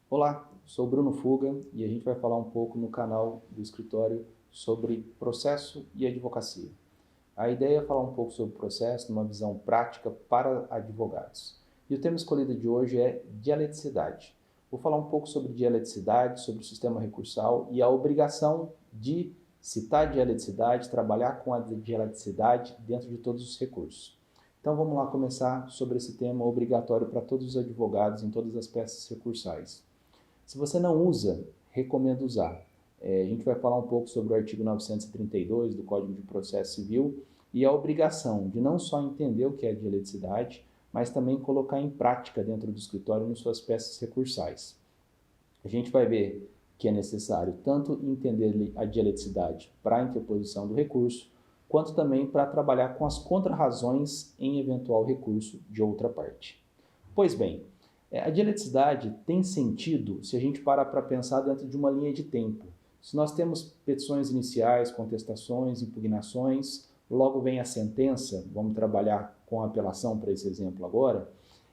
Olá, sou Bruno Fuga e a gente vai falar um pouco no canal do escritório sobre processo e advocacia. A ideia é falar um pouco sobre o processo numa visão prática para advogados. E o tema escolhido de hoje é dialeticidade. Vou falar um pouco sobre dialeticidade, sobre o sistema recursal e a obrigação de citar a dialeticidade, trabalhar com a dialeticidade dentro de todos os recursos. Então vamos lá começar sobre esse tema obrigatório para todos os advogados em todas as peças recursais. Se você não usa, recomendo usar. A gente vai falar um pouco sobre o artigo 932 do Código de Processo Civil e a obrigação de não só entender o que é dialeticidade, mas também colocar em prática dentro do escritório nas suas peças recursais. A gente vai ver que é necessário tanto entender a dialeticidade para a interposição do recurso, quanto também para trabalhar com as contrarrazões em eventual recurso de outra parte. Pois bem, a dialeticidade tem sentido se a gente parar para pensar dentro de uma linha de tempo. Se nós temos petições iniciais, contestações, impugnações, logo vem a sentença, vamos trabalhar com a apelação para esse exemplo agora,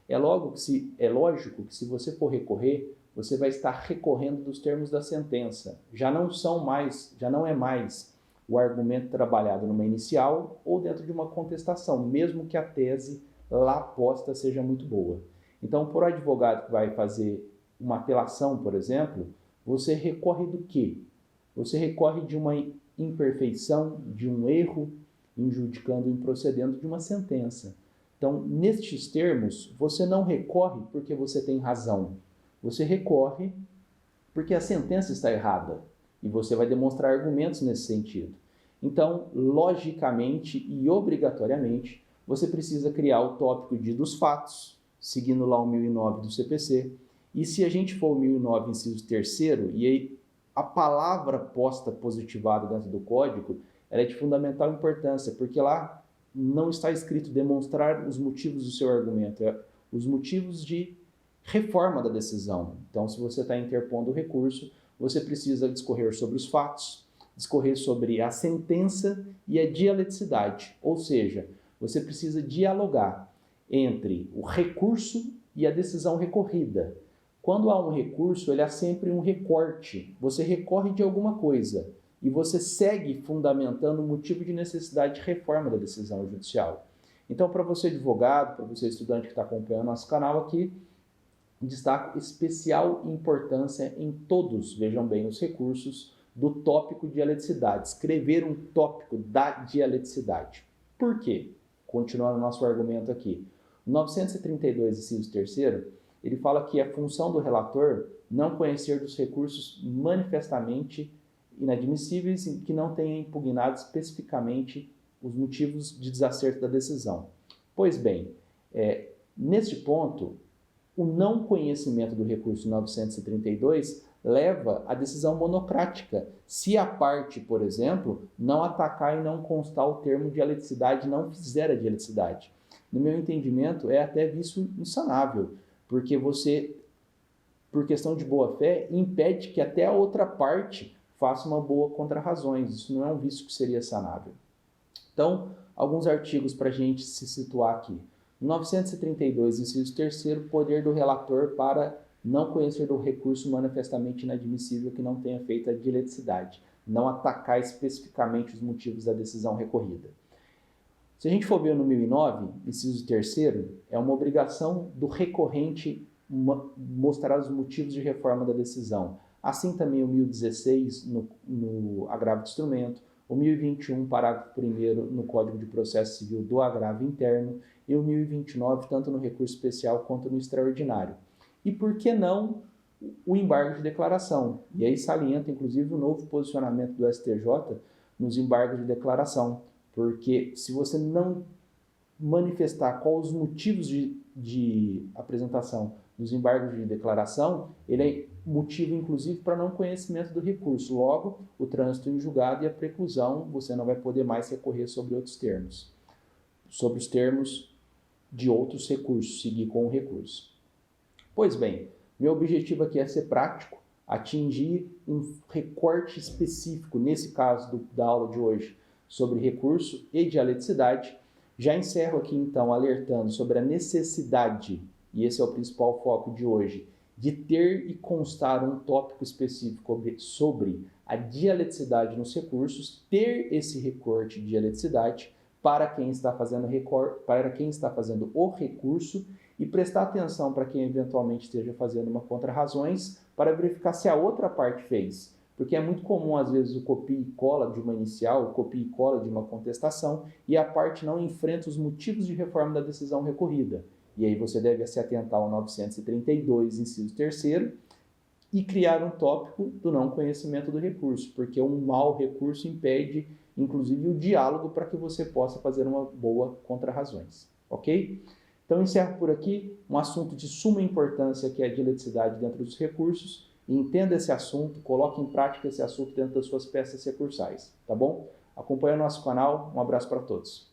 é lógico que se você for recorrer, você vai estar recorrendo dos termos da sentença. Já não é mais o argumento trabalhado numa inicial ou dentro de uma contestação, mesmo que a tese lá posta seja muito boa. Então, por advogado que vai fazer uma apelação, por exemplo, você recorre do quê? Você recorre de uma imperfeição, de um erro, injudicando, improcedendo de uma sentença. Então, nestes termos, você não recorre porque você tem razão. Você recorre porque a sentença está errada e você vai demonstrar argumentos nesse sentido. Então, logicamente e obrigatoriamente, você precisa criar o tópico dos fatos, seguindo lá o 1009 do CPC. E se a gente for o 1009, inciso 3º, e aí a palavra posta positivada dentro do código, ela é de fundamental importância, porque lá não está escrito demonstrar os motivos do seu argumento, é os motivos de reforma da decisão. Então, se você está interpondo o recurso, você precisa discorrer sobre os fatos, discorrer sobre a sentença e a dialeticidade, ou seja, você precisa dialogar entre o recurso e a decisão recorrida. Quando há um recurso, ele há sempre um recorte. Você recorre de alguma coisa e você segue fundamentando o motivo de necessidade de reforma da decisão judicial. Então, para você advogado, para você estudante que está acompanhando nosso canal aqui, destaco especial importância em todos, vejam bem, os recursos do tópico dialeticidade. Escrever um tópico da dialeticidade. Por quê? Continuando o nosso argumento aqui. O 932, inciso 3º, ele fala que é função do relator não conhecer dos recursos manifestamente inadmissíveis e que não tenha impugnado especificamente os motivos de desacerto da decisão. Pois bem, neste ponto, o não conhecimento do recurso 932 leva à decisão monocrática, se a parte, por exemplo, não atacar e não constar o termo dialeticidade, não fizer a dialeticidade. No meu entendimento, é até vício insanável, porque você, por questão de boa-fé, impede que até a outra parte faça uma boa contrarrazões. Isso não é um vício que seria sanável. Então, alguns artigos para a gente se situar aqui. 932, inciso 3º, poder do relator para não conhecer do recurso manifestamente inadmissível que não tenha feito a dialeticidade, não atacar especificamente os motivos da decisão recorrida. Se a gente for ver no 1009, inciso 3º, é uma obrigação do recorrente mostrar os motivos de reforma da decisão. Assim também o 1016 no agravo de instrumento, o 1021, parágrafo 1º no Código de Processo Civil do agravo interno e o 1029, tanto no recurso especial quanto no extraordinário. E por que não o embargo de declaração? E aí salienta, inclusive, o novo posicionamento do STJ nos embargos de declaração, porque se você não manifestar quais os motivos de apresentação dos embargos de declaração, ele é motivo, inclusive, para não conhecimento do recurso. Logo, o trânsito em julgado e a preclusão, você não vai poder mais recorrer sobre outros termos. Sobre os termos de outros recursos, seguir com o recurso. Pois bem, meu objetivo aqui é ser prático, atingir um recorte específico, nesse caso da aula de hoje, sobre recurso e dialeticidade, Já encerro aqui então alertando sobre a necessidade, e esse é o principal foco de hoje, de ter e constar um tópico específico sobre a dialeticidade nos recursos, ter esse recorte de dialeticidade para quem está fazendo o recurso e prestar atenção para quem eventualmente esteja fazendo uma contra-razões para verificar se a outra parte fez. Porque é muito comum, às vezes, o copia e cola de uma inicial, o copia e cola de uma contestação, e a parte não enfrenta os motivos de reforma da decisão recorrida. E aí você deve se atentar ao 932, inciso 3º, e criar um tópico do não conhecimento do recurso, porque um mau recurso impede, inclusive, o diálogo para que você possa fazer uma boa contra-razões. Ok? Então, encerro por aqui um assunto de suma importância que é a dialeticidade dentro dos recursos. Entenda esse assunto, coloque em prática esse assunto dentro das suas peças recursais, tá bom? Acompanhe o nosso canal, um abraço para todos.